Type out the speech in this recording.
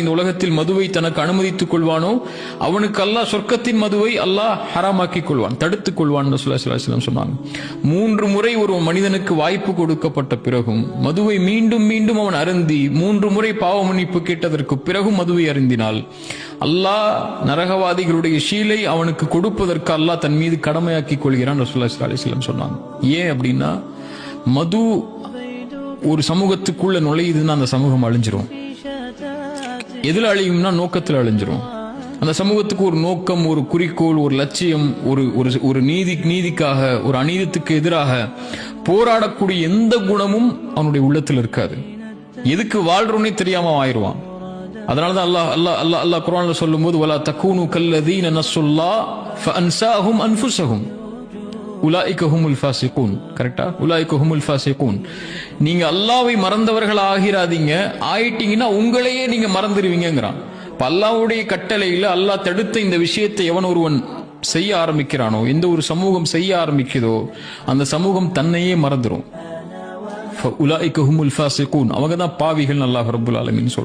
இந்த உலகத்தில் மதுவை தனக்கு அனுமதித்துக் கொள்வானோ அவனுக்கு அல்லாஹ் சொர்க்கத்தின் மதுவை அல்லாஹ் ஹராமாக்கிக் கொள்வான், தடுத்துக் கொள்வான் ரசூலுல்லாஹி ஸல்லல்லாஹு அலைஹி வஸல்லம் சொன்னாங்க. 3 முறை ஒரு மனிதனுக்கு வாய்ப்பு கொடுக்கப்பட்ட பிறகும் மதுவை மீண்டும் மீண்டும் அவன் அருந்தி 3 முறை பாவ மன்னிப்பு கேட்டதற்கு பிறகும் மதுவை அருந்தினால் அல்லாஹ் நரகவாதிகளுடைய ஷீலை அவனுக்கு கொடுப்பதற்கு அல்லாஹ் தன் மீது கடமையாக்கிக் கொள்கிறான் ரசூலுல்லாஹி ஸல்லல்லாஹு அலைஹி வஸல்லம் சொன்னாங்க. ஏன் அப்படின்னா, மது ஒரு சமூகத்துக்குள்ள நுழையுதுன்னா அந்த சமூகம் அழிஞ்சிரும். எதுல அழியும்னா நோக்கத்தில் அழிஞ்சிரும். அந்த சமூகத்துக்கு ஒரு நோக்கம், ஒரு குறிக்கோள், ஒரு லட்சியம், ஒரு நீதிக்காக, ஒரு அநீதத்துக்கு எதிராக போராடக்கூடிய எந்த குணமும் அவனுடைய உள்ளத்தில் இருக்காது. எதுக்கு வாழ்றோன்னே தெரியாம ஆயிடுவான். அதனாலதான் அல்லாஹ் குர்ஆன்ல சொல்லும்போது வலா தகூனு கல்லதீன நஸ்ஸுல்லாஹ் ஃபஅன்ஸாஹும் அன்ஃபுஸஹும் உலாயிக ஹுமுல் ஃபாஸிகூன். கரெக்ட்டா? உலாயிக ஹுமுல் ஃபாஸிகூன். நீங்க அல்லாஹ்வை மறந்தவர்கள் ஆகிராதீங்க, ஆயிட்டீங்கன்னா உங்களையே நீங்க மறந்துடுவீங்கங்கறான். அல்லாஹ்வுடைய கட்டளையில அல்லாஹ் தடுத்த இந்த விஷயத்தை எவன் ஒருவன் செய்ய ஆரம்பிக்கிறானோ, எந்த ஒரு சமூகம் செய்ய ஆரம்பிக்குதோ அந்த சமூகம் தன்னையே மறந்துடும். உலாயிக ஹுமுல் ஃபாஸிகூன். அவங்க தான் பாவிகள் அல்லாஹ் ரப்பல் ஆலமீன் சொல்றான்.